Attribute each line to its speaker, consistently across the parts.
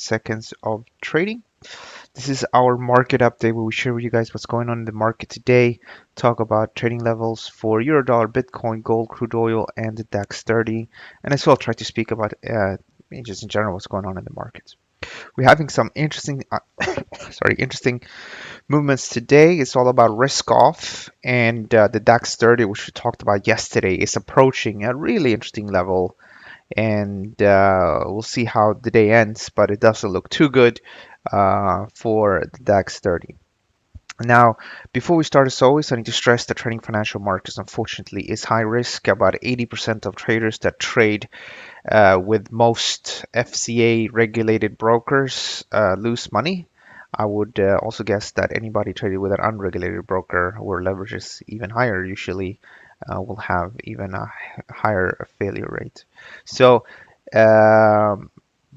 Speaker 1: seconds of trading. This is our market update where we share with you guys what's going on in the market today, talk about trading levels for Euro dollar, Bitcoin, gold, crude oil, and the DAX 30, and as well try to speak about just in general what's going on in the markets. We're having some interesting, interesting movements today. It's all about risk off, and the DAX 30, which we talked about yesterday, is approaching a really interesting level, and we'll see how the day ends, but it doesn't look too good for the DAX 30. Now, before we start, as always, I need to stress that trading financial markets, unfortunately, is high risk. About 80% of traders that trade with most FCA regulated brokers lose money. I would also guess that anybody trading with an unregulated broker where leverage is even higher usually will have even a higher failure rate. So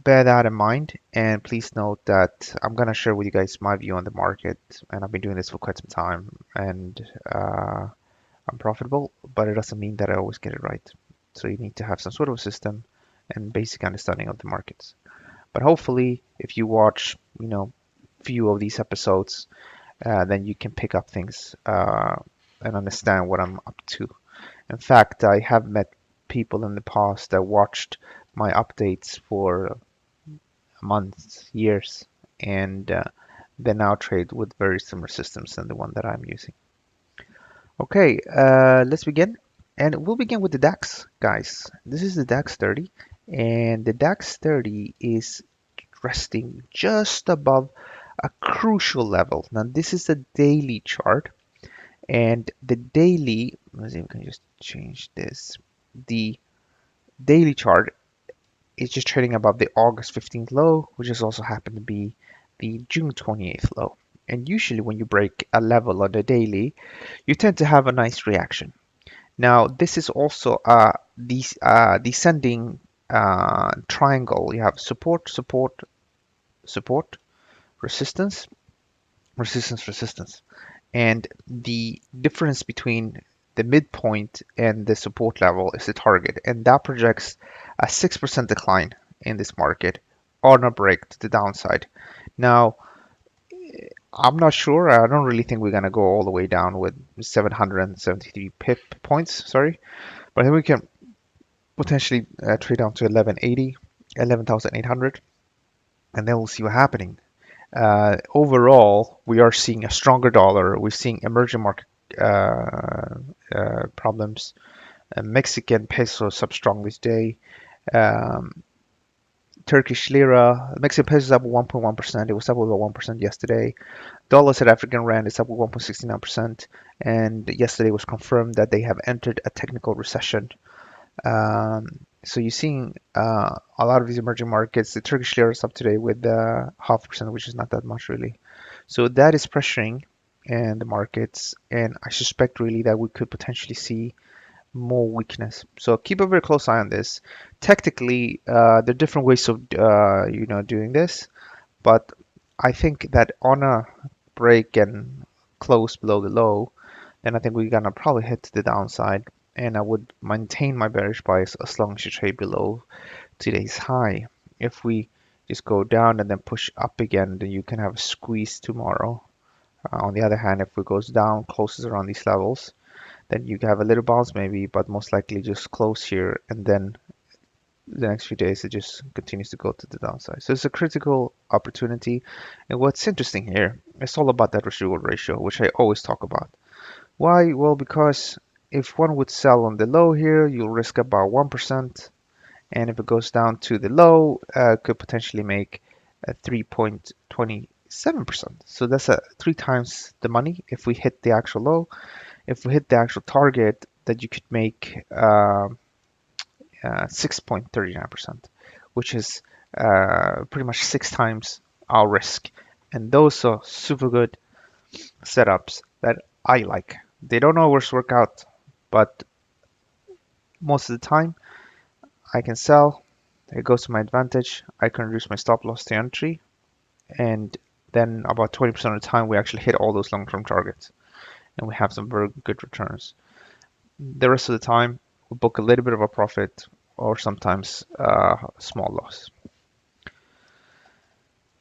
Speaker 1: bear that in mind, and please note that I'm gonna share with you guys my view on the market, and I've been doing this for quite some time, and I'm profitable, but it doesn't mean that I always get it right. So you need to have some sort of a system and basic understanding of the markets. But hopefully, if you watch, few of these episodes, then you can pick up things and understand what I'm up to. In fact, I have met people in the past that watched my updates for months, years, and they now trade with very similar systems than the one that I'm using. Okay, let's begin. And we'll begin with the DAX, guys. This is the DAX 30, and the DAX 30 is resting just above a crucial level. Now, this is a daily chart, and the daily, let's see if we can just change this. The daily chart is just trading above the August 15th low, which has also happened to be the June 28th low. And usually when you break a level on the daily, you tend to have a nice reaction. Now, this is also a descending triangle. You have support, support, support, resistance, resistance, resistance. And the difference between the midpoint and the support level is the target. And that projects a 6% decline in this market on a break to the downside. Now, I'm not sure. I don't really think we're going to go all the way down with 773 pip points, sorry. But I think we can potentially trade down to 1180, 11,800, and then we'll see what's happening. Overall, we are seeing a stronger dollar. We're seeing emerging market problems. Mexican peso is up strong this day. Turkish lira, Mexican peso is up 1.1%. It was up about 1% yesterday. Dollar South African rand is up 1.69%. And yesterday was confirmed that they have entered a technical recession. So you're seeing a lot of these emerging markets. The Turkish lira is up today with 0.5%, which is not that much really. So that is pressuring in the markets, and I suspect really that we could potentially see more weakness. So keep a very close eye on this. Technically, there are different ways of doing this, but I think that on a break and close below the low, then I think we're gonna probably hit to the downside, and I would maintain my bearish bias as long as you trade below today's high. If we just go down and then push up again, then you can have a squeeze tomorrow. On the other hand, if it goes down, closes around these levels, then you have a little bounce maybe, but most likely just close here, and then the next few days it just continues to go to the downside. So it's a critical opportunity. And what's interesting here, it's all about that residual ratio, which I always talk about. Why? Well, because if one would sell on the low here, you'll risk about 1%. And if it goes down to the low, could potentially make 3.27%. So that's 3 times the money if we hit the actual low. If we hit the actual target, that you could make 6.39%, which is pretty much 6 times our risk. And those are super good setups that I like. They don't always work out, but most of the time I can sell. It goes to my advantage. I can reduce my stop loss to entry, and then about 20% of the time we actually hit all those long-term targets, and we have some very good returns. The rest of the time, we book a little bit of a profit or sometimes a small loss.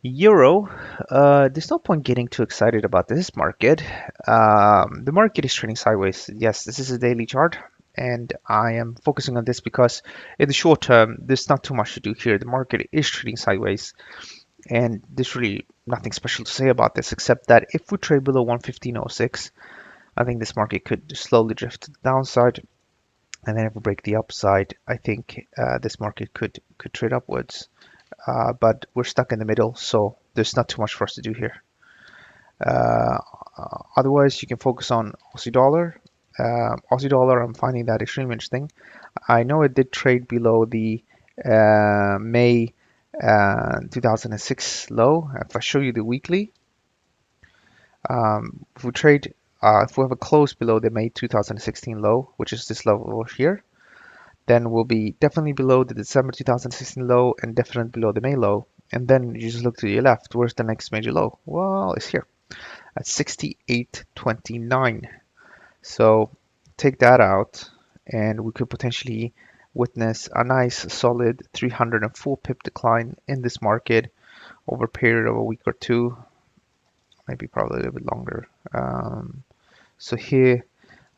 Speaker 1: Euro, there's no point getting too excited about this market. The market is trading sideways. Yes, this is a daily chart, and I am focusing on this because in the short term, there's not too much to do here. The market is trading sideways, and there's really nothing special to say about this except that if we trade below 115.06, I think this market could slowly drift to the downside. And then if we break the upside, I think this market could trade upwards. But we're stuck in the middle, so there's not too much for us to do here. Uh, Otherwise, you can focus on Aussie dollar. Aussie dollar, I'm finding that extremely interesting. I know it did trade below the May 2006 low. If I show you the weekly, if we trade, if we have a close below the May 2016 low, which is this level here, then we'll be definitely below the December 2016 low and definitely below the May low. And then you just look to your left. Where's the next major low? Well, it's here at 68.29. So take that out, and we could potentially witness a nice solid 304 pip decline in this market over a period of a week or two, maybe probably a little bit longer. So here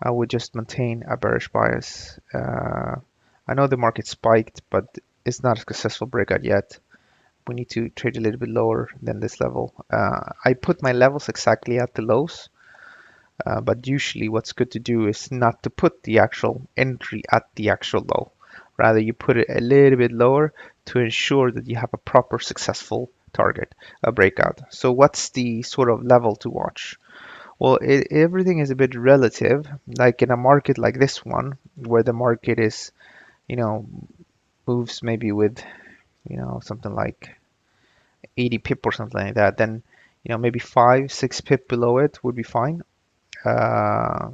Speaker 1: I would just maintain a bearish bias. I know the market spiked, but it's not a successful breakout yet. We need to trade a little bit lower than this level. I put my levels exactly at the lows, but usually what's good to do is not to put the actual entry at the actual low. Rather, you put it a little bit lower to ensure that you have a proper successful target, a breakout. So what's the sort of level to watch? Well, everything is a bit relative. Like in a market like this one, where the market is, you know, moves maybe with, something like 80 pip or something like that, then, maybe 5, 6 pip below it would be fine. Uh,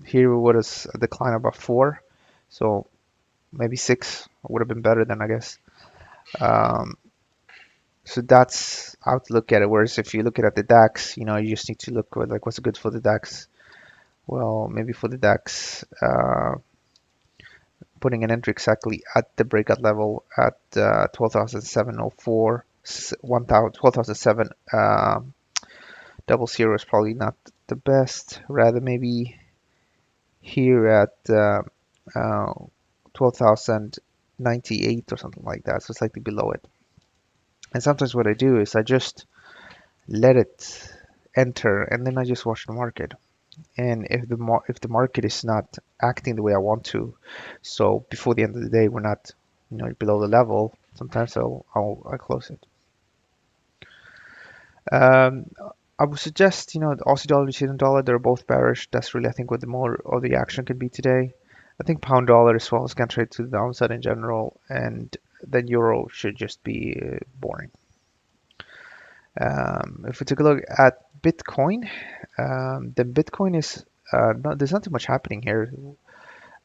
Speaker 1: Here was a decline of about 4, so maybe 6 would have been better than, I guess. Um, so that's how to look at it. Whereas if you look at the DAX, you just need to look at like what's good for the DAX. Well, maybe for the DAX, putting an entry exactly at the breakout level at 12,704, 12,007 double zero is probably not the best. Rather, maybe here at 12,098 or something like that. So slightly below it. And sometimes what I do is I just let it enter, and then I just watch the market. And if the market is not acting the way I want to, so before the end of the day we're not, below the level, sometimes I'll close it. Um, I would suggest, the Aussie dollar, New Zealand dollar, they're both bearish. That's really, I think, what the more of the action could be today. I think pound dollar as well is going to trade to the downside in general, and then euro should just be boring. If we take a look at Bitcoin, then Bitcoin is there's not too much happening here.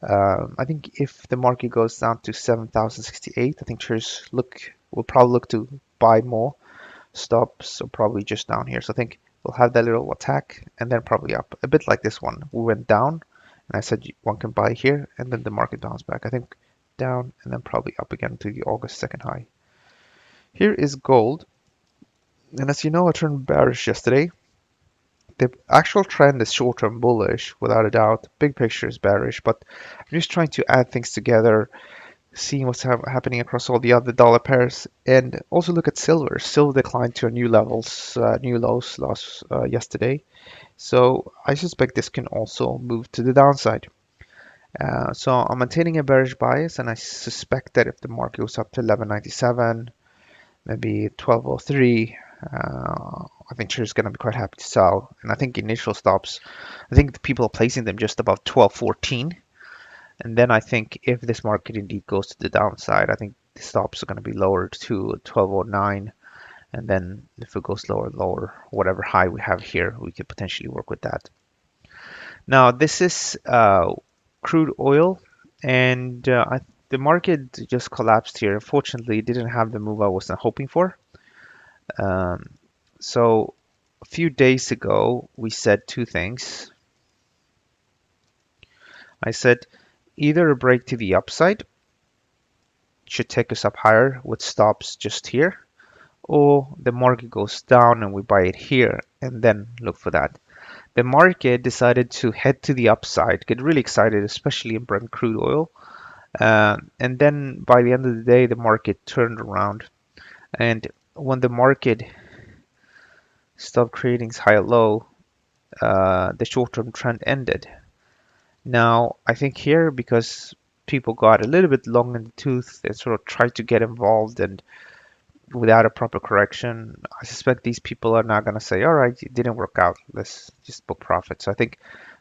Speaker 1: I think if the market goes down to 7,068, I think traders will probably look to buy more stops, so probably just down here. So I think we'll have that little attack and then probably up, a bit like this one. We went down, and I said one can buy here, and then the market bounced back. I think down and then probably up again to the August 2nd high. Here is gold, and as you know, I turned bearish yesterday. The actual trend is short-term bullish, without a doubt. Big picture is bearish, but I'm just trying to add things together, seeing what's happening across all the other dollar pairs, and also look at silver. Silver declined to a new levels, new lows yesterday. So I suspect this can also move to the downside. So I'm maintaining a bearish bias, and I suspect that if the market goes up to 1197, maybe 1203, I think traders going to be quite happy to sell. And I think initial stops, I think the people are placing them just above 1214. And then I think if this market indeed goes to the downside, I think the stops are going to be lowered to 1209. And then if it goes lower, whatever high we have here, we could potentially work with that. Now, this is crude oil, and the market just collapsed here. Unfortunately, it didn't have the move I was hoping for. So a few days ago, we said two things. I said either a break to the upside should take us up higher with stops just here, or the market goes down and we buy it here and then look for that. The market decided to head to the upside, get really excited, especially in Brent crude oil. And then by the end of the day, the market turned around. And when the market stopped creating high low, the short-term trend ended. Now, I think here, because people got a little bit long in the tooth and sort of tried to get involved and without a proper correction, I suspect these people are not going to say, all right, it didn't work out. Let's just book profit. So I think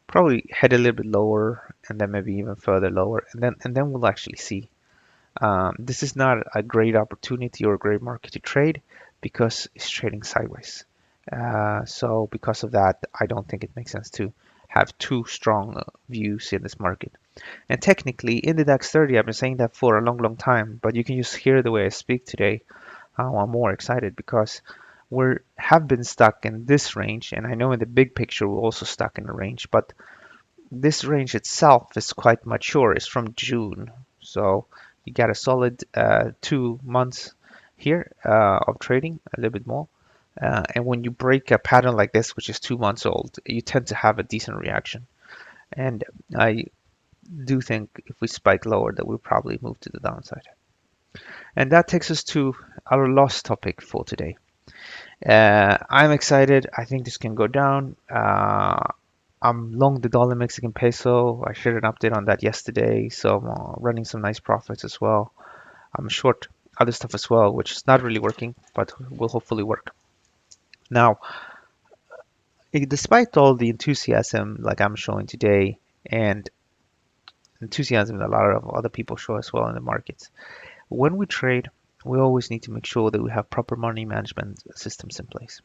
Speaker 1: probably head a little bit lower and then maybe even further lower, and then we'll actually see. This is not a great opportunity or a great market to trade because it's trading sideways. So because of that, I don't think it makes sense to have too strong views in this market. And technically, in the DAX 30, I've been saying that for a long, long time, but you can just hear the way I speak today how I'm more excited because we have been stuck in this range, and I know in the big picture we're also stuck in a range, but this range itself is quite mature. It's from June, so you got a solid 2 months here of trading, a little bit more. And when you break a pattern like this, which is 2 months old, you tend to have a decent reaction. And I do think if we spike lower, that we'll probably move to the downside. And that takes us to our last topic for today. I'm excited. I think this can go down. I'm long the dollar Mexican peso. I shared an update on that yesterday, so I'm running some nice profits as well. I'm short other stuff as well, which is not really working, but will hopefully work. Now, despite all the enthusiasm like I'm showing today, and enthusiasm that a lot of other people show as well in the markets, when we trade, we always need to make sure that we have proper money management systems in place.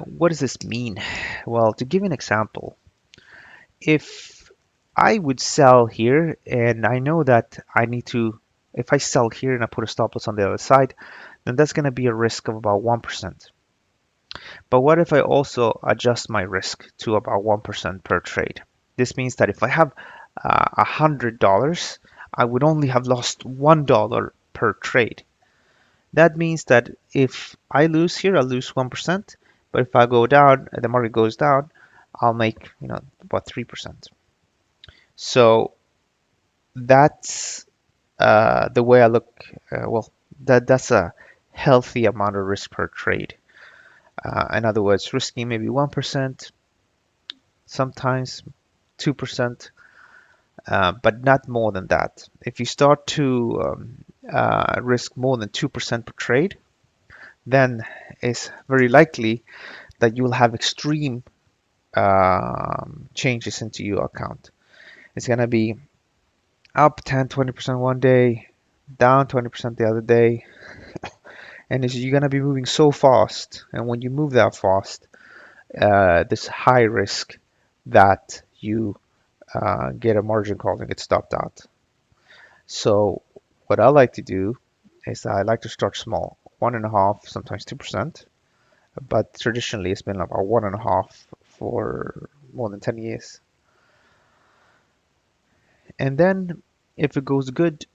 Speaker 1: What does this mean? Well, to give an example, if I would sell here and I know that I need to, if I sell here and I put a stop loss on the other side, then that's going to be a risk of about 1%. But what if I also adjust my risk to about 1% per trade? This means that if I have $100, I would only have lost $1 per trade. That means that if I lose here, I'll lose 1%. But if I go down, the market goes down, I'll make about 3%. So that's the way I look. Well, that's a healthy amount of risk per trade. In other words, risking maybe 1%, sometimes 2%, but not more than that. If you start to risk more than 2% per trade, then it's very likely that you will have extreme changes into your account. It's going to be up 10-20% one day, down 20% the other day, and you're going to be moving so fast. And when you move that fast, there's high risk that you get a margin call and get stopped out. So what I like to do is I like to start small, 1.5%, sometimes 2%, but traditionally it's been about 1.5% for more than 10 years. And then if it goes good,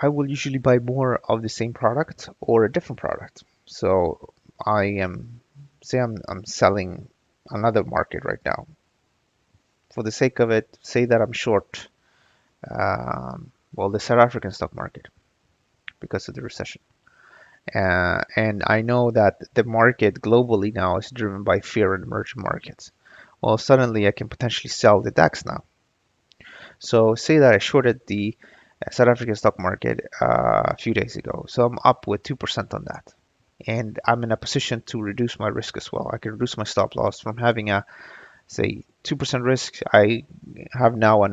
Speaker 1: I will usually buy more of the same product or a different product. So I'm selling another market right now. For the sake of it, say that I'm short, the South African stock market because of the recession. And I know that the market globally now is driven by fear in emerging markets. Well, suddenly I can potentially sell the DAX now. So say that I shorted the South African stock market a few days ago. So I'm up with 2% on that. And I'm in a position to reduce my risk as well. I can reduce my stop loss from having a, say, 2% risk. I have now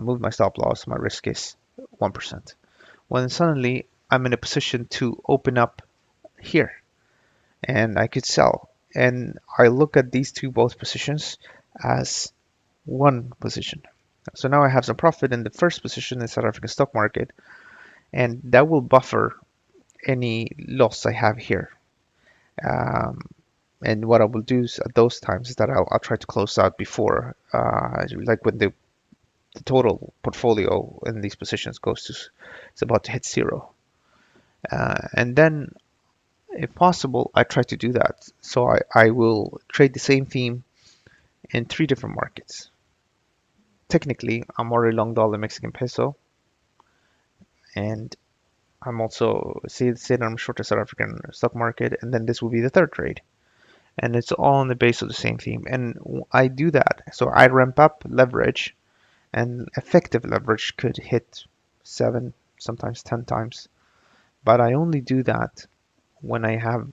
Speaker 1: moved my stop loss. My risk is 1%. When suddenly I'm in a position to open up here and I could sell. And I look at these two both positions as one position. So now I have some profit in the first position in the South African stock market, and that will buffer any loss I have here. And what I will do at those times is that I'll try to close out before, like when the total portfolio in these positions it's about to hit zero. And then If possible, I try to do that. So I will trade the same theme in 3 different markets. Technically, I'm already long dollar Mexican peso, and I'm also say that I'm short the South African stock market, and then this will be the third trade. And it's all on the base of the same theme. And I do that. So I ramp up leverage, and effective leverage could hit 7, sometimes 10 times. But I only do that when I have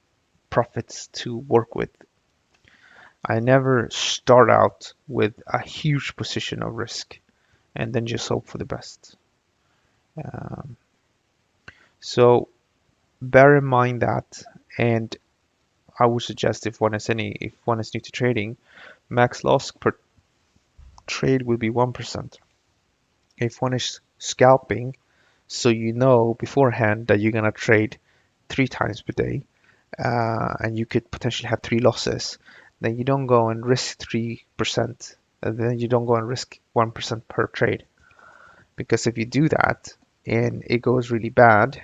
Speaker 1: profits to work with. I never start out with a huge position of risk and then just hope for the best. Um, so bear in mind that, and I would suggest if one is new to trading, max loss per trade will be 1%. If one is scalping, so you know beforehand that you're gonna trade 3 times per day, and you could potentially have 3 losses, then you don't go and risk 3%, and then you don't go and risk 1% per trade. Because if you do that and it goes really bad,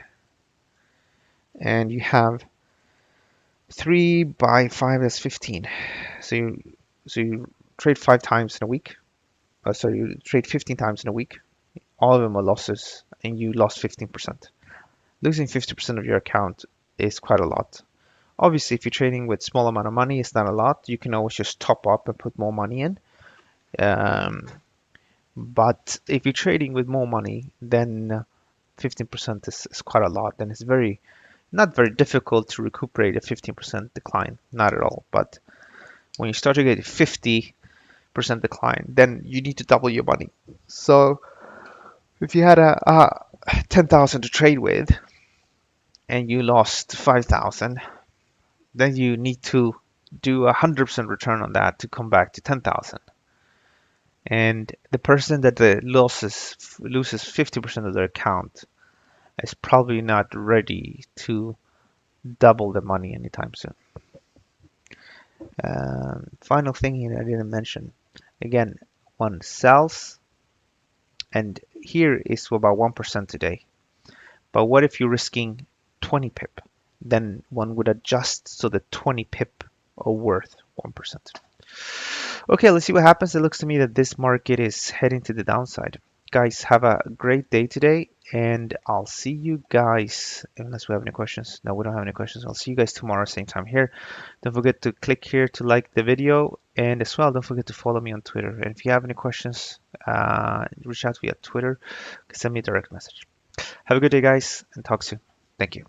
Speaker 1: and you have 3 by 5, that's 15. So you trade 5 times in a week. So you trade 15 times in a week. All of them are losses, and you lost 15%. Losing 50% of your account is quite a lot. Obviously, if you're trading with small amount of money, it's not a lot. You can always just top up and put more money in. Um, but if you're trading with more money, then 15% is quite a lot, and it's not very difficult to recuperate a 15% decline, not at all. But when you start to get a 50% decline, then you need to double your money. So if you had a 10,000 to trade with and you lost 5,000, then you need to do 100% return on that to come back to 10,000. And the person that loses 50% of their account is probably not ready to double the money anytime soon. Final thing here I didn't mention. Again, one sells, and here is about 1% today. But what if you're risking 20 pip? Then one would adjust so the 20 pip are worth 1%. Okay, let's see what happens. It looks to me that this market is heading to the downside. Guys, have a great day today, and I'll see you guys, unless we have any questions. No, we don't have any questions. I'll see you guys tomorrow, same time here. Don't forget to click here to like the video, and as well, don't forget to follow me on Twitter. And if you have any questions, reach out to me at Twitter, send me a direct message. Have a good day, guys, and talk soon. Thank you.